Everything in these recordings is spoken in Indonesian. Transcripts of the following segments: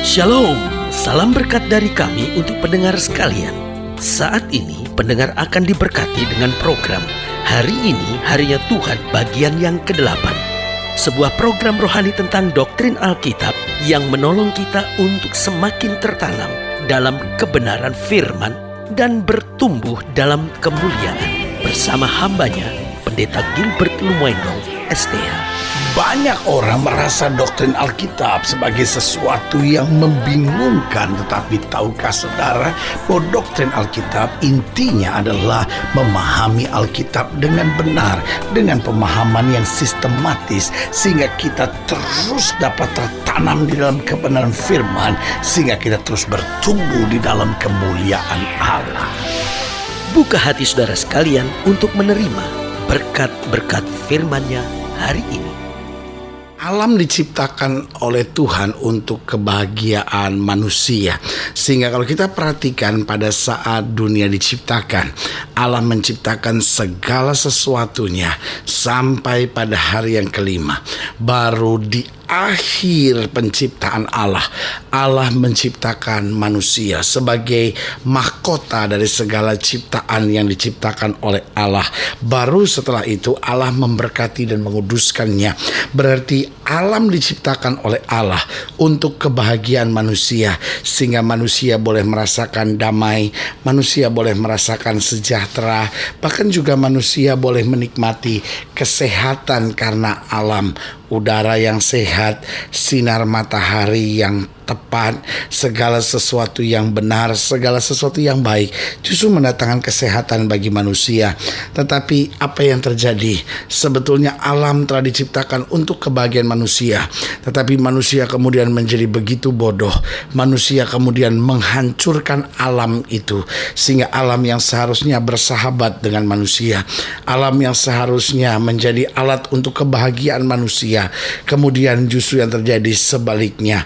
Shalom, salam berkat dari kami untuk pendengar sekalian. Saat ini pendengar akan diberkati dengan program Hari Ini Harinya Tuhan bagian yang ke-8. Sebuah program rohani tentang doktrin Alkitab yang menolong kita untuk semakin tertanam dalam kebenaran firman dan bertumbuh dalam kemuliaan. Bersama hambanya, Pendeta Gilbert Lumwendong, STH. Banyak orang merasa doktrin Alkitab sebagai sesuatu yang membingungkan. Tetapi tahukah saudara bahwa doktrin Alkitab intinya adalah memahami Alkitab dengan benar, dengan pemahaman yang sistematis, sehingga kita terus dapat tertanam di dalam kebenaran firman, sehingga kita terus bertumbuh di dalam kemuliaan Allah. Buka hati saudara sekalian untuk menerima berkat-berkat firman-Nya hari ini. Alam diciptakan oleh Tuhan untuk kebahagiaan manusia. Sehingga kalau kita perhatikan pada saat dunia diciptakan, Allah menciptakan segala sesuatunya sampai pada hari yang kelima. Baru di akhir penciptaan Allah menciptakan manusia sebagai mahkota dari segala ciptaan yang diciptakan oleh Allah. Baru setelah itu Allah memberkati dan menguduskannya. Berarti alam diciptakan oleh Allah untuk kebahagiaan manusia, sehingga manusia boleh merasakan damai, manusia boleh merasakan sejahtera, bahkan juga manusia boleh menikmati kesehatan karena alam. Udara yang sehat, sinar matahari yang tepat, segala sesuatu yang benar, segala sesuatu yang baik justru mendatangkan kesehatan bagi manusia. Tetapi apa yang terjadi? Sebetulnya alam telah diciptakan untuk kebahagiaan manusia, tetapi manusia kemudian menjadi begitu bodoh. Manusia kemudian menghancurkan alam itu, sehingga alam yang seharusnya bersahabat dengan manusia, alam yang seharusnya menjadi alat untuk kebahagiaan manusia, kemudian justru yang terjadi sebaliknya.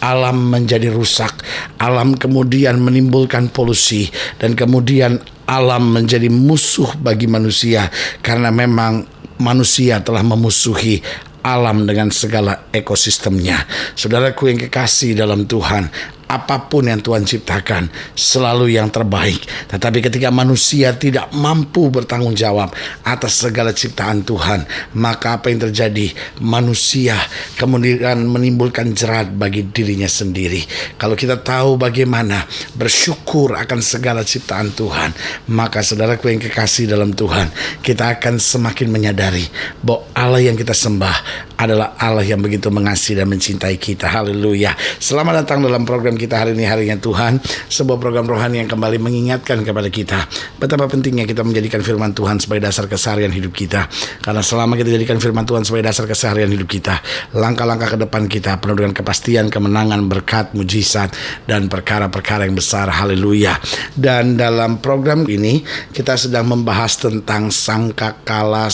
Alam menjadi rusak, alam kemudian menimbulkan polusi, dan kemudian alam menjadi musuh bagi manusia, karena memang manusia telah memusuhi alam dengan segala ekosistemnya. Saudaraku yang kekasih dalam Tuhan, apapun yang Tuhan ciptakan selalu yang terbaik. Tetapi ketika manusia tidak mampu bertanggung jawab atas segala ciptaan Tuhan, maka apa yang terjadi? Manusia kemudian menimbulkan jerat bagi dirinya sendiri. Kalau kita tahu bagaimana bersyukur akan segala ciptaan Tuhan, maka saudaraku yang kekasih dalam Tuhan, kita akan semakin menyadari bahwa Allah yang kita sembah adalah Allah yang begitu mengasihi dan mencintai kita. Haleluya. Selamat datang dalam program kita hari ini, Harinya Tuhan, sebuah program rohani yang kembali mengingatkan kepada kita betapa pentingnya kita menjadikan firman Tuhan sebagai dasar keseharian hidup kita. Karena selama kita jadikan firman Tuhan sebagai dasar keseharian hidup kita, langkah-langkah ke depan kita penuh dengan kepastian, kemenangan, berkat, mujizat, dan perkara-perkara yang besar. Haleluya. Dan dalam program ini kita sedang membahas tentang sangkakala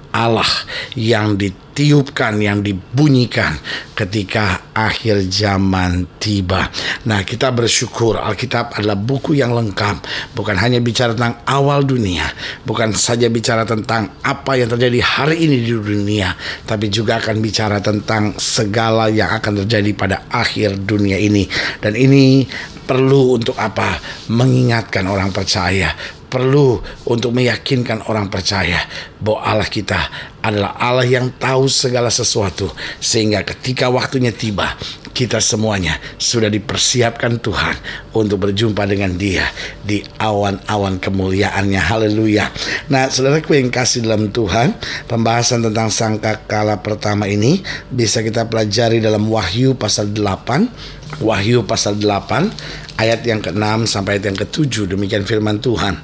Allah yang ditiupkan, yang dibunyikan ketika akhir zaman tiba. Nah, kita bersyukur Alkitab adalah buku yang lengkap. Bukan hanya bicara tentang awal dunia, bukan saja bicara tentang apa yang terjadi hari ini di dunia, tapi juga akan bicara tentang segala yang akan terjadi pada akhir dunia ini. Dan ini perlu untuk apa? Mengingatkan orang percaya, perlu untuk meyakinkan orang percaya bahwa Allah kita adalah Allah yang tahu segala sesuatu, sehingga ketika waktunya tiba, kita semuanya sudah dipersiapkan Tuhan untuk berjumpa dengan Dia di awan-awan kemuliaannya. Haleluya. Nah, saudaraku yang kasih dalam Tuhan, pembahasan tentang sangkakala pertama ini bisa kita pelajari dalam Wahyu pasal 8. Wahyu pasal 8 ayat yang ke-6 sampai ayat yang ke-7. Demikian firman Tuhan.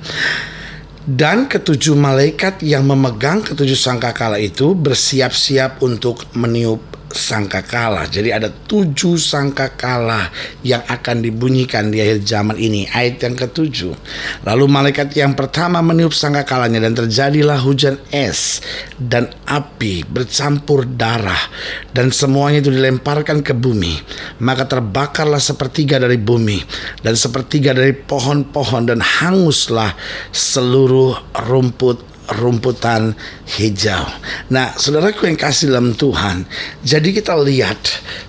Dan ketujuh malaikat yang memegang ketujuh sangkakala itu bersiap-siap untuk meniup sangkakala. Jadi ada 7 sangkakala yang akan dibunyikan di akhir zaman ini. Ayat yang ke-7. Lalu malaikat yang pertama meniup sangkakalanya, dan terjadilah hujan es dan api bercampur darah, dan semuanya itu dilemparkan ke bumi. Maka terbakarlah sepertiga dari bumi dan sepertiga dari pohon-pohon, dan hanguslah seluruh rumput rumputan hijau. Nah, saudaraku yang kasih dalam Tuhan, jadi kita lihat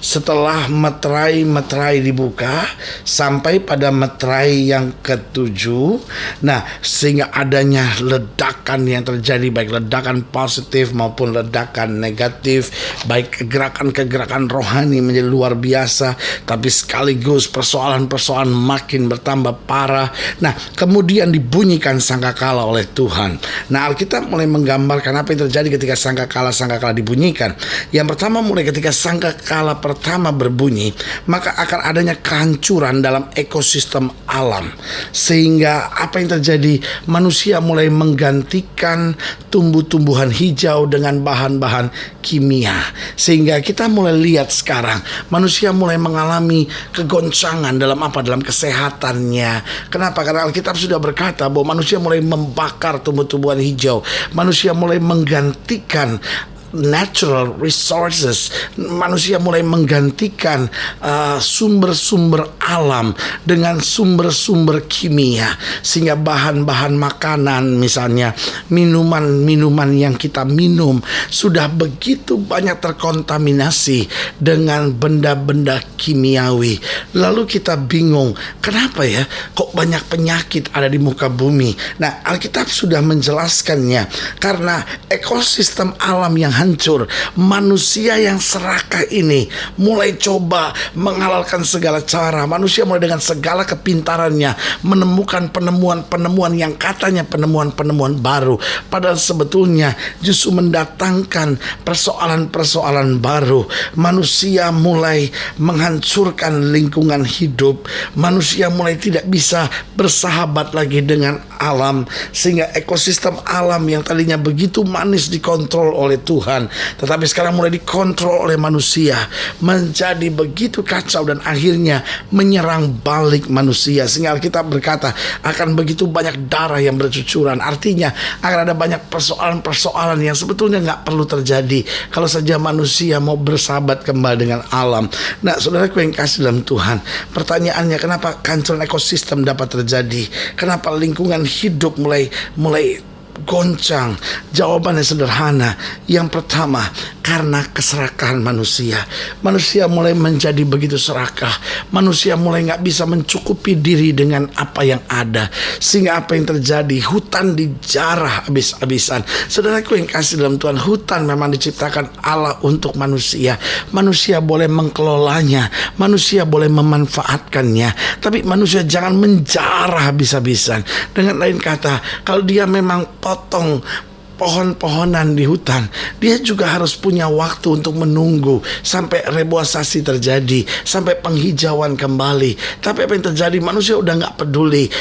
setelah meterai dibuka sampai pada meterai yang ketujuh, nah sehingga adanya ledakan yang terjadi, baik ledakan positif maupun ledakan negatif, baik kegerakan rohani menjadi luar biasa, tapi sekaligus persoalan-persoalan makin bertambah parah. Nah, kemudian dibunyikan sangkakala oleh Tuhan. Nah, Alkitab mulai menggambarkan apa yang terjadi ketika sangkakala dibunyikan. Yang pertama, mulai ketika sangkakala pertama berbunyi, maka akan adanya kehancuran dalam ekosistem alam. Sehingga apa yang terjadi? Manusia mulai menggantikan tumbuh-tumbuhan hijau dengan bahan-bahan kimia. Sehingga kita mulai lihat sekarang manusia mulai mengalami kegoncangan dalam dalam kesehatannya. Kenapa? Karena Alkitab sudah berkata bahwa manusia mulai membakar tumbuh-tumbuhan hijau. Manusia mulai menggantikan natural resources. Manusia mulai menggantikan sumber-sumber alam dengan sumber-sumber kimia, sehingga bahan-bahan makanan, misalnya minuman yang kita minum, sudah begitu banyak terkontaminasi dengan benda-benda kimiawi. Lalu kita bingung, kenapa ya kok banyak penyakit ada di muka bumi? Nah, Alkitab sudah menjelaskannya, karena ekosistem alam yang hancur, manusia yang serakah ini mulai coba menghalalkan segala cara. Manusia mulai dengan segala kepintarannya menemukan penemuan-penemuan yang katanya penemuan-penemuan baru, padahal sebetulnya justru mendatangkan persoalan-persoalan baru. Manusia mulai menghancurkan lingkungan hidup. Manusia mulai tidak bisa bersahabat lagi dengan alam, sehingga ekosistem alam yang tadinya begitu manis dikontrol oleh Tuhan, tetapi sekarang mulai dikontrol oleh manusia, menjadi begitu kacau dan akhirnya menyerang balik manusia. Sehingga Alkitab berkata akan begitu banyak darah yang bercucuran. Artinya akan ada banyak persoalan-persoalan yang sebetulnya nggak perlu terjadi kalau saja manusia mau bersahabat kembali dengan alam. Nah, saudaraku yang kasih dalam Tuhan, pertanyaannya, kenapa kehancuran ekosistem dapat terjadi? Kenapa lingkungan hidup mulai goncang? Jawabannya sederhana. Yang pertama, karena keserakahan manusia. Manusia mulai menjadi begitu serakah. Manusia mulai gak bisa mencukupi diri dengan apa yang ada, sehingga apa yang terjadi? Hutan dijarah habis-habisan. Saudaraku yang kasih dalam Tuhan, hutan memang diciptakan Allah untuk manusia. Manusia boleh mengelolanya, manusia boleh memanfaatkannya, tapi manusia jangan menjarah habis-habisan. Dengan lain kata, kalau dia memang potong pohon-pohonan di hutan, dia juga harus punya waktu untuk menunggu sampai reboisasi terjadi, sampai penghijauan kembali. Tapi apa yang terjadi? Manusia udah gak peduli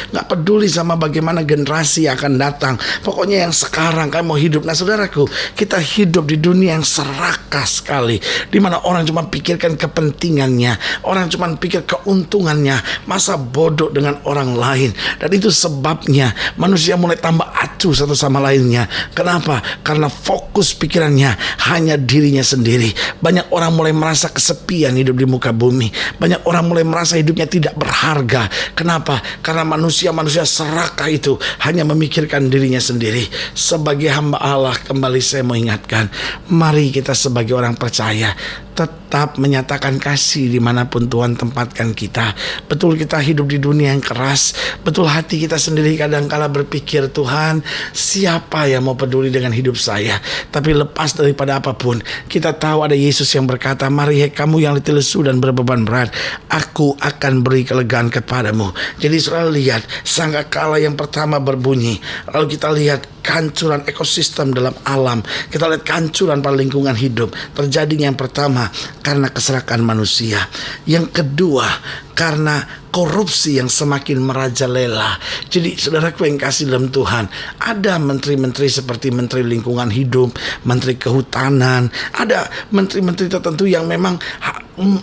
sama bagaimana generasi yang akan datang. Pokoknya yang sekarang kamu mau hidup. Nah, saudaraku, kita hidup di dunia yang serakah sekali, di mana orang cuma pikirkan kepentingannya, orang cuma pikir keuntungannya, masa bodoh dengan orang lain. Dan itu sebabnya manusia mulai tambah acuh satu sama lainnya. Kenapa? Karena fokus pikirannya hanya dirinya sendiri. Banyak orang mulai merasa kesepian hidup di muka bumi. Banyak orang mulai merasa hidupnya tidak berharga. Kenapa? Karena manusia serakah itu hanya memikirkan dirinya sendiri. Sebagai hamba Allah, kembali saya mau ingatkan, mari kita sebagai orang percaya tetap menyatakan kasih dimanapun Tuhan tempatkan kita. Betul, kita hidup di dunia yang keras. Betul, hati kita sendiri kadangkala berpikir, Tuhan, siapa yang mau peduli dengan hidup saya? Tapi lepas daripada apapun, kita tahu ada Yesus yang berkata, mari hai kamu yang letih lesu dan berbeban berat, aku akan beri kelegaan kepadamu. Jadi saudara lihat, sangkakala yang pertama berbunyi. Lalu kita lihat kehancuran ekosistem dalam alam. Kita lihat kehancuran pada lingkungan hidup. Terjadinya yang pertama karena keserakahan manusia. Yang kedua, karena korupsi yang semakin merajalela. Jadi saudaraku yang kasih dalam Tuhan, ada menteri-menteri seperti Menteri Lingkungan Hidup, Menteri Kehutanan, ada menteri-menteri tertentu yang memang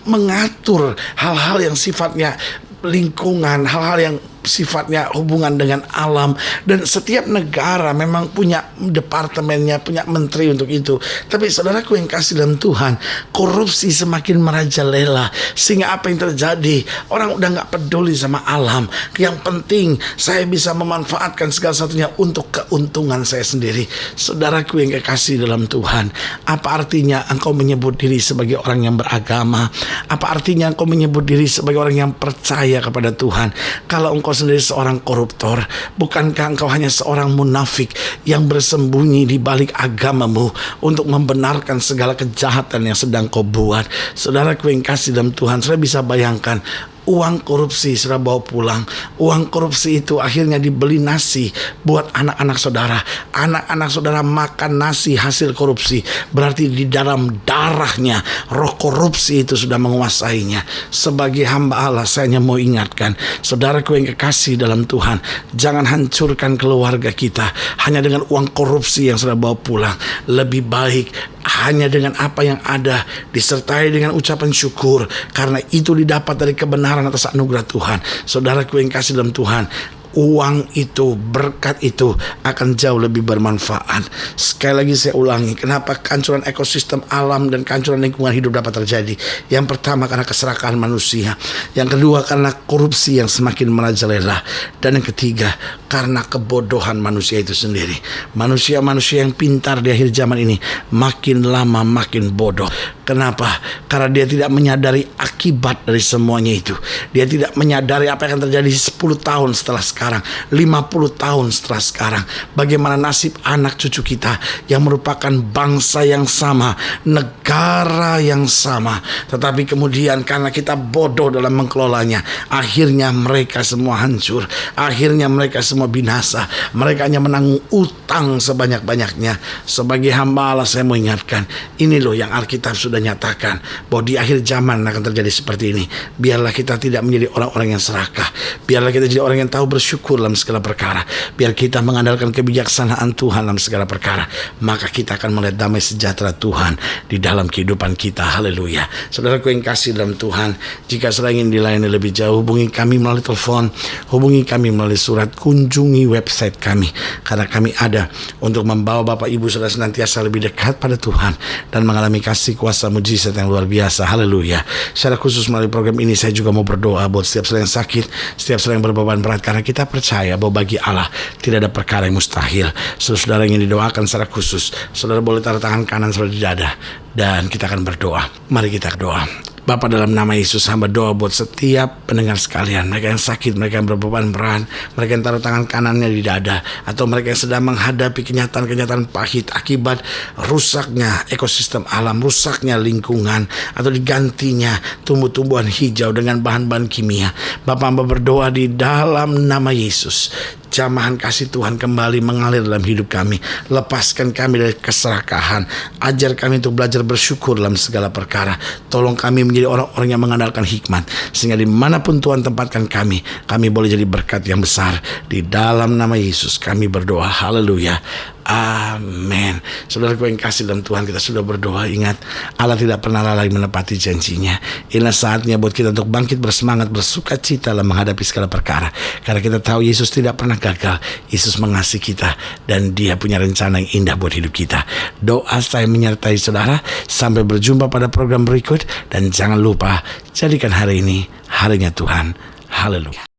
mengatur hal-hal yang sifatnya lingkungan, hal-hal yang sifatnya hubungan dengan alam, dan setiap negara memang punya departemennya, punya menteri untuk itu. Tapi saudaraku yang kasih dalam Tuhan, korupsi semakin merajalela, sehingga apa yang terjadi, orang udah gak peduli sama alam. Yang penting saya bisa memanfaatkan segala satunya untuk keuntungan saya sendiri. Saudaraku yang kekasih dalam Tuhan, apa artinya engkau menyebut diri sebagai orang yang beragama? Apa artinya engkau menyebut diri sebagai orang yang percaya kepada Tuhan kalau engkau sendiri seorang koruptor? Bukankah engkau hanya seorang munafik yang bersembunyi di balik agamamu untuk membenarkan segala kejahatan yang sedang kau buat? Saudaraku yang kasih dalam Tuhan, saya bisa bayangkan uang korupsi sudah bawa pulang. Uang korupsi itu akhirnya dibeli nasi buat anak-anak saudara. Anak-anak saudara makan nasi hasil korupsi. Berarti di dalam darahnya roh korupsi itu sudah menguasainya. Sebagai hamba Allah, saya hanya mau ingatkan saudaraku yang kekasih dalam Tuhan, jangan hancurkan keluarga kita hanya dengan uang korupsi yang sudah bawa pulang. Lebih baik hanya dengan apa yang ada, disertai dengan ucapan syukur, karena itu didapat dari kebenaran atas anugerah Tuhan. Saudaraku yang kasih dalam Tuhan, uang itu, berkat itu akan jauh lebih bermanfaat. Sekali lagi saya ulangi, kenapa kehancuran ekosistem alam dan kehancuran lingkungan hidup dapat terjadi? Yang pertama karena keserakahan manusia, yang kedua karena korupsi yang semakin merajalela, dan yang ketiga karena kebodohan manusia itu sendiri. Manusia-manusia yang pintar di akhir zaman ini makin lama makin bodoh. Kenapa? Karena dia tidak menyadari akibat dari semuanya itu. Dia tidak menyadari apa yang akan terjadi 10 tahun setelah sekarang, 50 tahun setelah sekarang. Bagaimana nasib anak cucu kita yang merupakan bangsa yang sama, negara yang sama, tetapi kemudian karena kita bodoh dalam mengelolanya, akhirnya mereka semua hancur, akhirnya mereka semua binasa. Mereka hanya menanggung utang sebanyak-banyaknya. Sebagai hamba Allah, saya mau ingatkan, ini loh yang Alkitab sudah nyatakan, bahwa di akhir zaman akan terjadi seperti ini. Biarlah kita tidak menjadi orang-orang yang serakah. Biarlah kita jadi orang yang tahu bersyukur dalam segala perkara. Biar kita mengandalkan kebijaksanaan Tuhan dalam segala perkara. Maka kita akan melihat damai sejahtera Tuhan di dalam kehidupan kita. Haleluya. Saudaraku yang kasih dalam Tuhan, jika saudara ingin dilayani lebih jauh, hubungi kami melalui telepon, hubungi kami melalui surat, kunjungi website kami, karena kami ada untuk membawa Bapak Ibu saudara senantiasa lebih dekat pada Tuhan dan mengalami kasih kuasa mujizat yang luar biasa. Haleluya. Secara khusus melalui program ini saya juga mau berdoa buat setiap saudara yang sakit, setiap saudara yang berbeban berat, karena kita percaya bahwa bagi Allah tidak ada perkara yang mustahil. Saudara yang ingin didoakan secara khusus, saudara boleh taruh tangan kanan saudara di dada dan kita akan berdoa. Mari kita berdoa. Bapa, dalam nama Yesus, hamba doa buat setiap pendengar sekalian, mereka yang sakit, mereka yang berbeban berat, mereka yang taruh tangan kanannya di dada, atau mereka yang sedang menghadapi kenyataan-kenyataan pahit akibat rusaknya ekosistem alam, rusaknya lingkungan, atau digantinya tumbuh-tumbuhan hijau dengan bahan-bahan kimia. Bapa, hamba berdoa di dalam nama Yesus, jamahan kasih Tuhan kembali mengalir dalam hidup kami. Lepaskan kami dari keserakahan. Ajar kami untuk belajar bersyukur dalam segala perkara. Tolong kami menjadi orang-orang yang mengandalkan hikmat, sehingga dimanapun Tuhan tempatkan kami boleh jadi berkat yang besar. Di dalam nama Yesus kami berdoa. Haleluya. Amin. Saudaraku yang kasih dalam Tuhan, kita sudah berdoa. Ingat, Allah tidak pernah lalai menepati janjinya. Inilah saatnya buat kita untuk bangkit bersemangat, bersuka cita dalam menghadapi segala perkara, karena kita tahu Yesus tidak pernah gagal. Yesus mengasihi kita dan Dia punya rencana yang indah buat hidup kita. Doa saya menyertai saudara. Sampai berjumpa pada program berikut, dan jangan lupa jadikan hari ini harinya Tuhan. Haleluya.